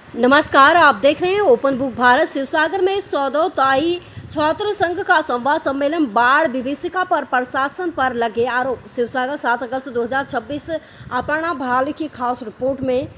नमस्कार, आप देख रहे हैं ओपन बुक भारत। शिवसागर में सौदोताई छात्र संघ का संवाद सम्मेलन। बाढ़ विभीषिका पर प्रशासन पर लगे आरोप। शिवसागर 7 अगस्त 2026। अपर्णा भराली की खास रिपोर्ट में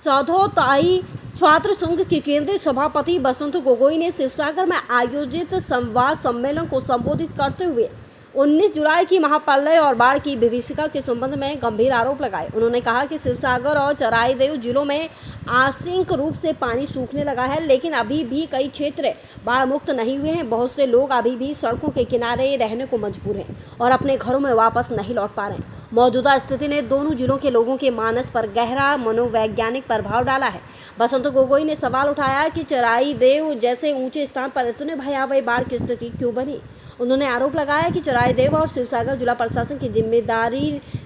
सौदोताई छात्र संघ के केंद्रीय सभापति बसंत गोगोई ने शिवसागर में आयोजित संवाद सम्मेलन को संबोधित करते हुए 19 जुलाई की महाप्रलय और बाढ़ की विभीषिका के संबंध में गंभीर आरोप लगाए। उन्होंने कहा कि शिवसागर और चराईदेव जिलों में आंशिक रूप से पानी सूखने लगा है, लेकिन अभी भी कई क्षेत्र बाढ़ मुक्त नहीं हुए हैं। बहुत से लोग अभी भी सड़कों के किनारे रहने को मजबूर हैं और अपने घरों में वापस नहीं लौट पा रहे हैं। मौजूदा स्थिति ने दोनों जिलों के लोगों के मानस पर गहरा मनोवैज्ञानिक प्रभाव डाला है। बसंत गोगोई ने सवाल उठाया कि चराईदेव जैसे ऊंचे स्थान पर इतने भयावह बाढ़ की स्थिति क्यों बनी। उन्होंने आरोप लगाया कि चराईदेव और शिवसागर जिला प्रशासन की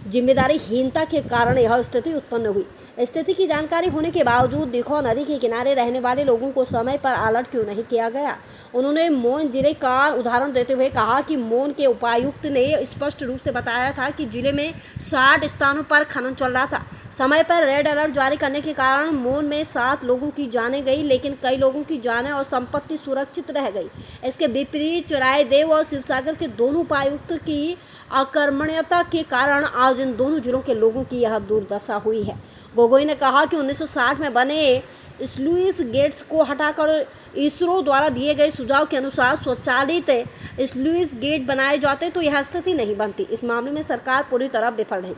जिम्मेदारीहीनता के कारण यह स्थिति उत्पन्न हुई। स्थिति की जानकारी होने के बावजूद दिखो नदी के किनारे रहने वाले लोगों को समय पर अलर्ट क्यों नहीं किया गया। उन्होंने मोन जिले का उदाहरण देते हुए कहा कि मोन के उपायुक्त ने स्पष्ट रूप से बताया था कि जिले में 60 स्थानों पर खनन चल रहा था। समय पर रेड अलर्ट जारी करने के कारण मोन में 7 लोगों की जानें गई, लेकिन कई लोगों की जानें और संपत्ति सुरक्षित रह गई। इसके विपरीत चराईदेव और शिवसागर के दोनों उपायुक्त की अकर्मण्यता के कारण आज इन दोनों जिलों के लोगों की यह दुर्दशा हुई है। गोगोई ने कहा कि 1960 में बने स्लुइस गेट्स को हटाकर इसरो द्वारा दिए गए सुझाव के अनुसार स्वचालित स्लुइस गेट बनाए जाते तो यह स्थिति नहीं बनती। इस मामले में सरकार पूरी तरह विफल रही।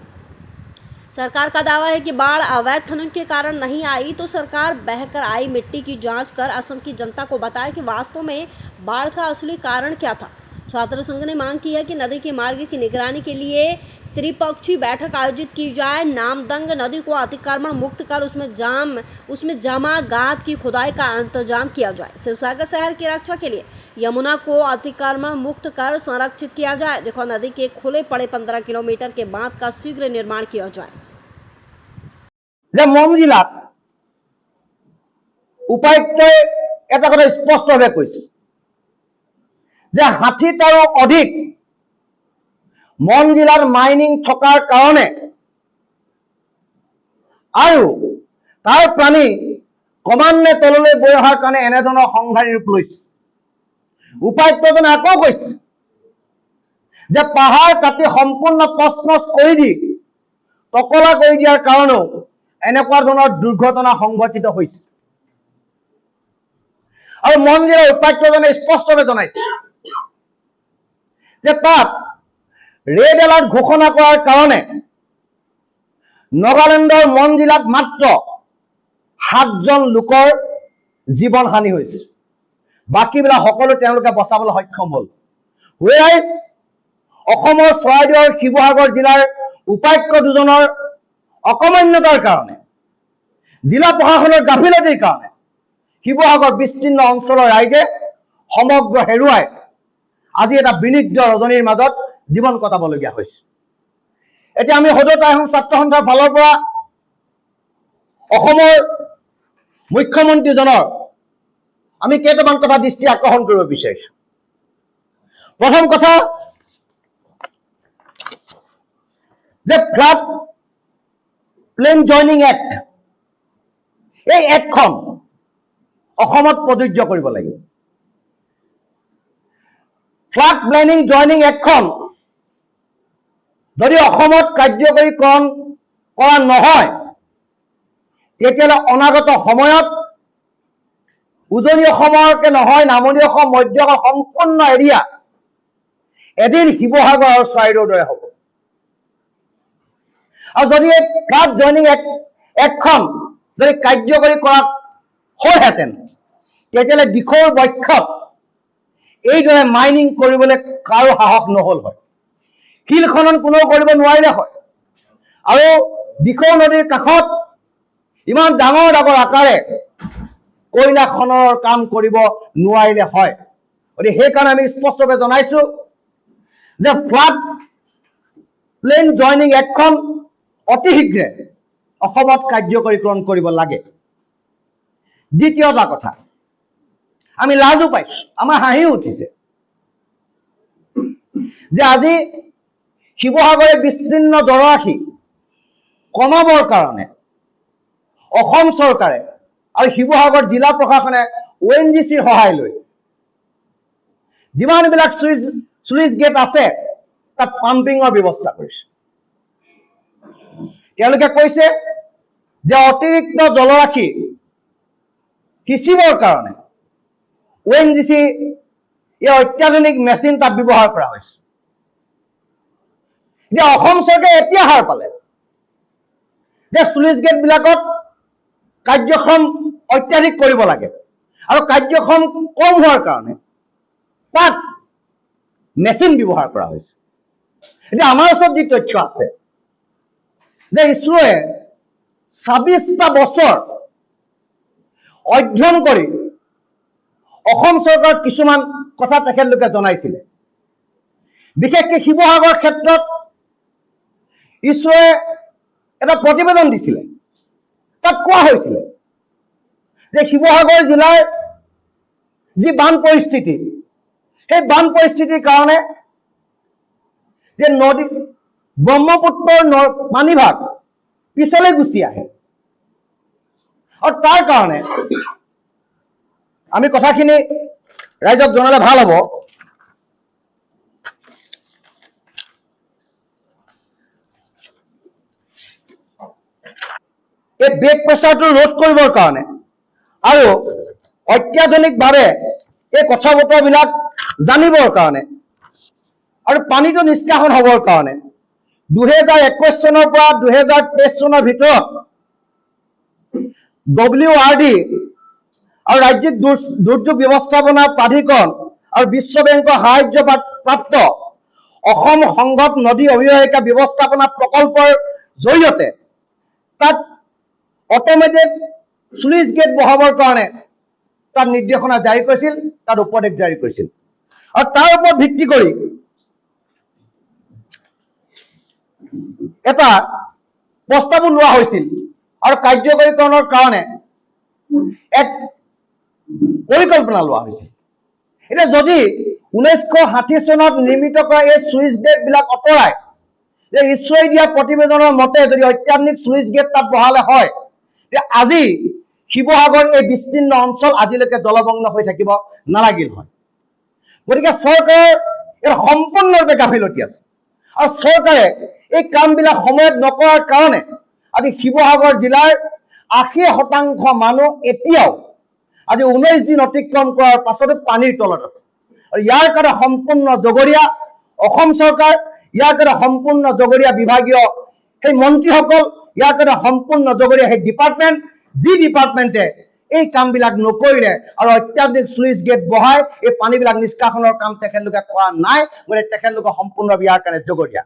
सरकार का दावा है कि बाढ़ अवैध खनन के कारण नहीं आई, तो सरकार बहकर आई मिट्टी की जांच कर असम की जनता को बताए कि वास्तव में बाढ़ का असली कारण क्या था। छात्र संघ ने मांग की है कि नदी के मार्ग की निगरानी के लिए त्रिपक्षीय बैठक आयोजित की जाए। नामदंग नदी को अतिक्रमण मुक्त कर उसमें जमा गाद की खुदाई का इंतजाम किया जाए। शिवसागर शहर की रक्षा के लिए यमुना को अतिक्रमण मुक्त कर संरक्षित किया जाए। देखो नदी के खुले पड़े 15 किलोमीटर के बांध का शीघ्र निर्माण किया जाए। मम जिलात उपायुक्तই এটা কথা স্পষ্টভাৱে কৈছে যে 60টাৰো অধিক মন জিলাৰ মাইনিং থকাৰ কাৰণে আৰু তাৰ পানী ক্ৰমান্বয়ে তললৈ বৈ অহাৰ কাৰণে এনেধৰণৰ সংঘাৰী ৰূপ লৈছে। উপায়ুক্তজনে আকৌ কৈছে যে পাহাৰ কাটি সম্পূৰ্ণ তছনছ কৰি দি টকলা কৰি দিয়াৰ কাৰণেও এনেকুৱা ধৰণৰ দুৰ্ঘটনা সংঘটিত হৈছে। আৰু মন জিলাৰ উপায়ুক্তজনে স্পষ্টভাৱে জনাইছে যে তাত ৰেড এলাৰ্ট ঘোষণা কৰাৰ কাৰণে নাগালেণ্ডৰ মন জিলাত মাত্ৰ 7জন লোকৰ জীৱন হানি হৈছে। বাকীবিলাক সকলো তেওঁলোকে বচাবলৈ সক্ষম হ'ল। হুৱেৰাইজ অসমৰ চৰাইদেউ আৰু শিৱসাগৰ জিলাৰ উপায়ুক্ত দুজনৰ অকমান্যতাৰ কাৰণে, জিলা প্ৰশাসনৰ গাফিলতিৰ কাৰণে শিৱসাগৰ বিস্তীৰ্ণ অঞ্চলৰ ৰাইজে সমগ্ৰ হেৰুৱাই আজি এটা বিনিদ্ৰ ৰজনীৰ মাজত জীৱন কটাবলগীয়া হৈছে। এতিয়া আমি সদৌ আহোম ছাত্ৰ সন্থাৰ ফালৰ পৰা অসমৰ মুখ্যমন্ত্ৰীজনৰ আমি কেইটামান কথা দৃষ্টি আকৰ্ষণ কৰিব বিচাৰিছো। প্ৰথম কথা যে ফ্লাড প্লেন জইনিং এক্ট, এই এক্টখন অসমত প্ৰযোজ্য কৰিব লাগিব। ফ্লাড প্লেনিং জইনিং এক্টখন যদি অসমত কাৰ্যকৰীকৰণ কৰা নহয়, তেতিয়াহ'লে অনাগত সময়ত উজনি অসমকে নহয়, নামনি অসম, মধ্য অসম সম্পূৰ্ণ এৰিয়া এদিন শিৱসাগৰ আৰু চৰাইদেউৰ দৰে হ'ব। আৰু যদি এই ফ্লাড জইনিং এক্টখন যদি কাৰ্যকৰী কৰা হ'লহেঁতেন, তেতিয়াহ'লে দিখৌৰ বক্ষত এইদৰে মাইনিং কৰিবলৈ কাৰো সাহস নহ'ল হয়, শিল খনন কোনেও কৰিব নোৱাৰিলে হয়, আৰু দিখৌ নদীৰ কাষত ইমান ডাঙৰ ডাঙৰ আকাৰে কয়লা খননৰ কাম কৰিব নোৱাৰিলে হয়। গতিকে সেইকাৰণে আমি স্পষ্টভাৱে জনাইছো যে ফ্লাড প্লেন জইনিং এক্টখন অতি শীঘ্ৰে অসমত কাৰ্যকৰীকৰণ কৰিব লাগে। দ্বিতীয়টা কথা, আমি লাজো পাইছো, আমাৰ হাঁহিও উঠিছে যে আজি শিৱসাগৰে বিস্তীৰ্ণ জনৰাশি কমাবৰ কাৰণে অসম চৰকাৰে আৰু শিৱসাগৰ জিলা প্ৰশাসনে ONGCৰ সহায় লৈ যিমানবিলাক স্লুইচ গেট আছে তাত পাম্পিঙৰ ব্যৱস্থা কৰিছে। তেওঁলোকে কৈছে যে অতিৰিক্ত জলৰাশি সিঁচিবৰ কাৰণে ONGC এই অত্যাধুনিক মেচিন তাত ব্যৱহাৰ কৰা হৈছে। এতিয়া অসম চৰকাৰে এতিয়া হাৰ পালে যে স্লুইচ গেটবিলাকত কাৰ্যক্ষম অত্যাধিক কৰিব লাগে আৰু কাৰ্যক্ষম কম হোৱাৰ কাৰণে তাত মেচিন ব্যৱহাৰ কৰা হৈছে। এতিয়া আমাৰ ওচৰত যি তথ্য আছে যে ইছৰোৱে 26টা বছৰ অধ্যয়ন কৰি অসম চৰকাৰৰ কিছুমান কথা তেখেতলোকে জনাইছিলে। বিশেষকৈ শিৱসাগৰ ক্ষেত্ৰত ইছৰোৱে এটা প্ৰতিবেদন দিছিলে। তাত কোৱা হৈছিলে যে শিৱসাগৰ জিলাৰ যি বান পৰিস্থিতি, সেই বান পৰিস্থিতিৰ কাৰণে যে নদী ব্ৰহ্মপুত্ৰৰ পানীভাগ পিছলৈ গুচি আহে আৰু তাৰ কাৰণে আমি কথাখিনি ৰাইজক জনালে ভাল হ'ব। এই বেক প্ৰেছাৰটো ৰোধ কৰিবৰ কাৰণে আৰু অত্যাধুনিকভাৱে এই কথা বতৰাবিলাক জানিবৰ কাৰণে আৰু পানীটো নিষ্কাশন হ'বৰ কাৰণে 2021 চনৰ পৰা 2023 চনৰ ভিতৰত WRD আৰু ৰাজ্যিক দুৰ্যোগ ব্যৱস্থাপনা প্ৰাধিকৰণ আৰু বিশ্ব বেংকৰ সাহায্যপ্ৰাপ্ত অসম সংহত নদী অৱবাহিকা ব্যৱস্থাপনা প্ৰকল্পৰ জৰিয়তে তাত অট'মেটেড স্লুইচ গেট বহাবৰ কাৰণে তাত নিৰ্দেশনা জাৰি কৰিছিল, তাত উপদেশ জাৰি কৰিছিল আৰু তাৰ ওপৰত ভিত্তি কৰি এটা প্ৰস্তাৱো লোৱা হৈছিল আৰু কাৰ্যকৰীকৰণৰ কাৰণে এক পৰিকল্পনা লোৱা হৈছিল। এতিয়া যদি 1960 চনত নিৰ্মিত কৰা এই স্লুইচ গেটবিলাক আঁতৰাই যে ইছৰোৱে দিয়া প্ৰতিবেদনৰ মতে যদি অত্যাধুনিক স্লুইচ গেট তাত বহালে হয়, আজি শিৱসাগৰ এই বিস্তীৰ্ণ অঞ্চল আজিলৈকে জলমগ্ন হৈ থাকিব নালাগিল হয়। গতিকে চৰকাৰৰ ইয়াৰ সম্পূৰ্ণৰূপে গাফিলতি আছে আৰু চৰকাৰে এই কামবিলাক সময়ত নকৰাৰ কাৰণে আজি শিৱসাগৰ জিলাৰ 80% মানুহ এতিয়াও আজি 19 দিন অতিক্ৰম কৰাৰ পাছতো পানীৰ তলত আছে আৰু ইয়াৰ কাৰণে সম্পূৰ্ণ জগৰীয়া অসম চৰকাৰ, ইয়াৰ কাৰণে সম্পূৰ্ণ জগৰীয়া বিভাগীয় সেই মন্ত্ৰীসকল, ইয়াৰ কাৰণে সম্পূৰ্ণ জগৰীয়া সেই ডিপাৰ্টমেণ্ট, যি ডিপাৰ্টমেণ্টে এই কামবিলাক নকৰিলে আৰু অত্যাধুনিক স্লুইচ গেট বহাই এই পানীবিলাক নিষ্কাশনৰ কাম তেখেতলোকে কৰা নাই। গতিকে তেখেতলোকে সম্পূৰ্ণ ইয়াৰ কাৰণে জগৰীয়া।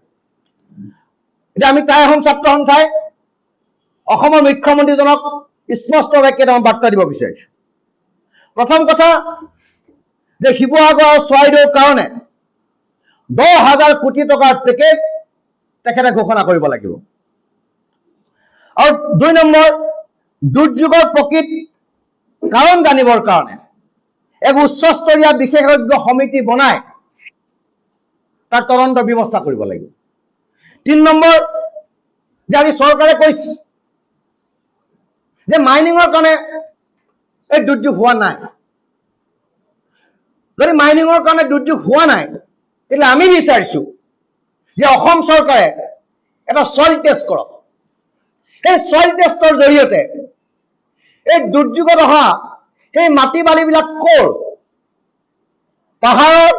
এতিয়া আমি টাই আহোম ছাত্ৰ সন্থাই অসমৰ মুখ্যমন্ত্ৰীজনক স্পষ্টভাৱে কেইটামান বাৰ্তা দিব বিচাৰিছো। প্ৰথম কথা যে শিৱসাগৰ আৰু চৰাইদেউৰ কাৰণে 10,000 কোটি টকাৰ পেকেজ তেখেতে ঘোষণা কৰিব লাগিব আৰু 2 নম্বৰ দুৰ্যোগৰ প্ৰকৃত কাৰণ জানিবৰ কাৰণে এক উচ্চস্তৰীয় বিশেষজ্ঞ সমিতি বনাই তাৰ তদন্তৰ ব্যৱস্থা কৰিব লাগিব। 3 নম্বৰ যে আজি চৰকাৰে কৈছে যে মাইনিঙৰ কাৰণে এই দুৰ্যোগ হোৱা নাই। যদি মাইনিঙৰ কাৰণে দুৰ্যোগ হোৱা নাই তেতিয়াহ'লে আমি বিচাৰিছো যে অসম চৰকাৰে এটা চইল টেষ্ট কৰক। এই চইল টেষ্টৰ জৰিয়তে এই দুৰ্যোগত অহা সেই মাটি বালিবিলাক ক'ৰ, পাহাৰৰ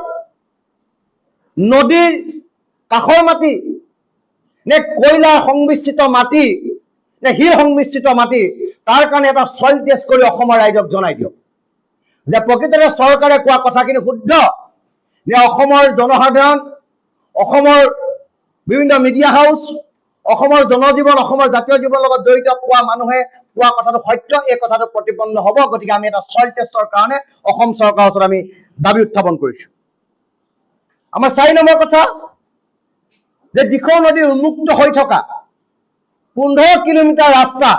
নদীৰ কাষৰ মাটি নে কয়লাৰ সংমিশ্ৰিত মাটি নে শিল সংমিশ্ৰিত মাটি, তাৰ কাৰণে এটা চইল টেষ্ট কৰি অসমৰ ৰাইজক জনাই দিয়ক যে প্ৰকৃততে চৰকাৰে কোৱা কথাখিনি শুদ্ধ যে অসমৰ জনসাধাৰণ, অসমৰ বিভিন্ন মিডিয়া হাউচ, অসমৰ জনজীৱন, অসমৰ জাতীয় জীৱনৰ লগত জড়িত কোৱা মানুহে কোৱা কথাটো সত্য, এই কথাটো প্ৰতিপন্ন হ'ব। গতিকে আমি এটা চইল টেষ্টৰ কাৰণে অসম চৰকাৰৰ ওচৰত আমি দাবী উত্থাপন কৰিছো। আমাৰ 4 নম্বৰ কথা যে দিখৌ নদীৰ উন্মুক্ত হৈ থকা 15 কিলোমিটাৰ ৰাস্তা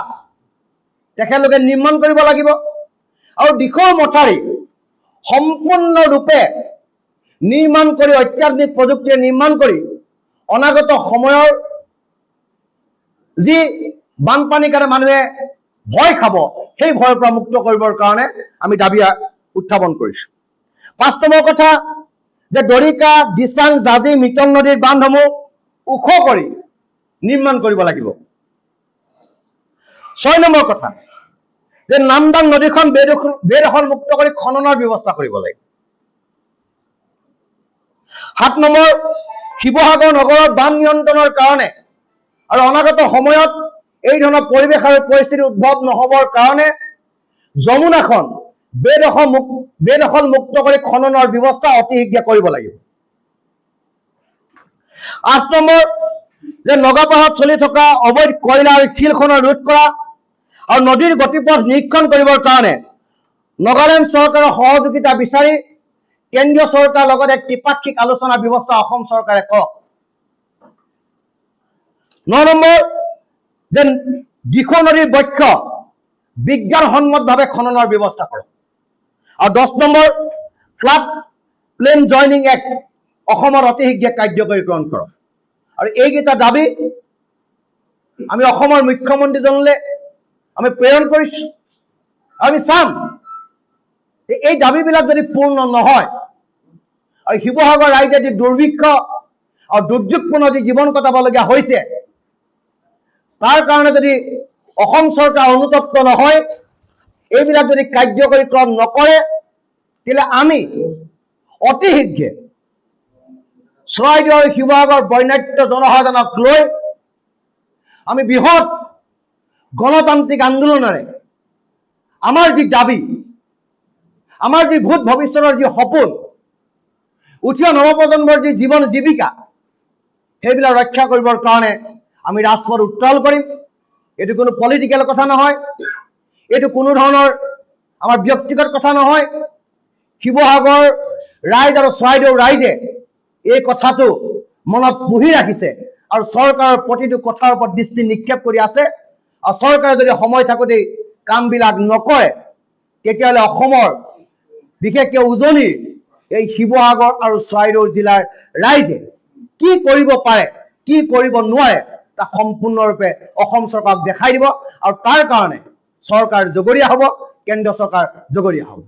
তেখেতলোকে নিৰ্মাণ কৰিব লাগিব আৰু দিখৌ মথাউৰি সম্পূৰ্ণৰূপে নিৰ্মাণ কৰি অত্যাধুনিক প্ৰযুক্তিৰে নিৰ্মাণ কৰি অনাগত সময়ৰ যি বানপানীৰ কাৰণে মানুহে ভয় খাব, সেই ভয়ৰ পৰা মুক্ত কৰিবৰ কাৰণে আমি দাবী উত্থাপন কৰিছোঁ। 5 নম্বৰ কথা যে দৰিকা, দিচাং, জাঁজি, মিটং নদীৰ বান্ধসমূহ ওখ কৰি নিৰ্মাণ কৰিব লাগিব। 6 নম্বৰ কথা যে নামদাং নদীখন বেদখল মুক্ত কৰি খননৰ ব্যৱস্থা কৰিব লাগিব। 7 নম্বৰ শিৱসাগৰ নগৰত বান নিয়ন্ত্ৰণৰ কাৰণে আৰু অনাগত সময়ত এই ধৰণৰ পৰিৱেশ আৰু পৰিস্থিতি উদ্ভৱ নহবৰ কাৰণে যমুনাখন বেদখল মুক্ত কৰি খননৰ ব্যৱস্থা অতি শীঘ্ৰে কৰিব লাগিব। 8 নম্বৰ যে নগাপাহাৰত চলি থকা অবৈধ কয়লা আৰু শিল খনন ৰোধ কৰা আৰু নদীৰ গতিপথ নিৰীক্ষণ কৰিবৰ কাৰণে নাগালেণ্ড চৰকাৰৰ সহযোগিতা বিচাৰি কেন্দ্ৰীয় চৰকাৰৰ লগত এক ত্ৰিপাক্ষিক আলোচনাৰ ব্যৱস্থা অসম চৰকাৰে কৰক। 9 নম্বৰ যে দিখৌ নদীৰ বক্ষ বিজ্ঞানসন্মতভাৱে খননৰ ব্যৱস্থা কৰক। আৰু 10 নম্বৰ ফ্লাড প্লেন জইনিং এক্ট অসমত অতি শীঘ্ৰে কাৰ্যকৰীকৰণ কৰক। আৰু এইকেইটা দাবী আমি অসমৰ মুখ্যমন্ত্ৰীজনলৈ আমি প্ৰেৰণ কৰিছোঁ। আমি চাম এই দাবীবিলাক যদি পূৰ্ণ নহয় আৰু শিৱসাগৰ ৰাইজে যি দুৰ্ভিক্ষ আৰু দুৰ্যোগপূৰ্ণ যি জীৱন কটাবলগীয়া হৈছে, তাৰ কাৰণে যদি অসম চৰকাৰ অনুতপ্ত নহয়, এইবিলাক যদি কাৰ্যকৰীকৰণ নকৰে, তেতিয়াহ'লে আমি অতি শীঘ্ৰে চৰাইদেউ আৰু শিৱসাগৰ বৰ্ণাঢ্য জনসাধাৰণক লৈ আমি বৃহৎ গণতান্ত্ৰিক আন্দোলনেৰে আমাৰ যি দাবী, আমাৰ যি ভূত ভৱিষ্যতৰ যি সপোন, উঠি অহা নৱপ্ৰজন্মৰ যি জীৱন জীৱিকা, সেইবিলাক ৰক্ষা কৰিবৰ কাৰণে আমি ৰাজপথ উত্তোলন কৰিম। এইটো কোনো পলিটিকেল কথা নহয়, এইটো কোনো ধৰণৰ আমাৰ ব্যক্তিগত কথা নহয়। শিৱসাগৰ ৰাইজ আৰু চৰাইদেউ ৰাইজে এই কথাটো মনত পুহি ৰাখিছে আৰু চৰকাৰৰ প্ৰতিটো কথাৰ ওপৰত দৃষ্টি নিক্ষেপ কৰি আছে। আৰু চৰকাৰে যদি সময় থাকোঁতেই কামবিলাক নকৰে, তেতিয়াহ'লে অসমৰ বিশেষকৈ উজনিৰ এই শিৱসাগৰ আৰু চৰাইদেউ জিলাৰ ৰাইজে কি কৰিব পাৰে, কি কৰিব নোৱাৰে, তাক সম্পূৰ্ণৰূপে অসম চৰকাৰক দেখাই দিব। আৰু তাৰ কাৰণে চৰকাৰ জগৰীয়া হ'ব, কেন্দ্ৰীয় চৰকাৰ জগৰীয়া হ'ব।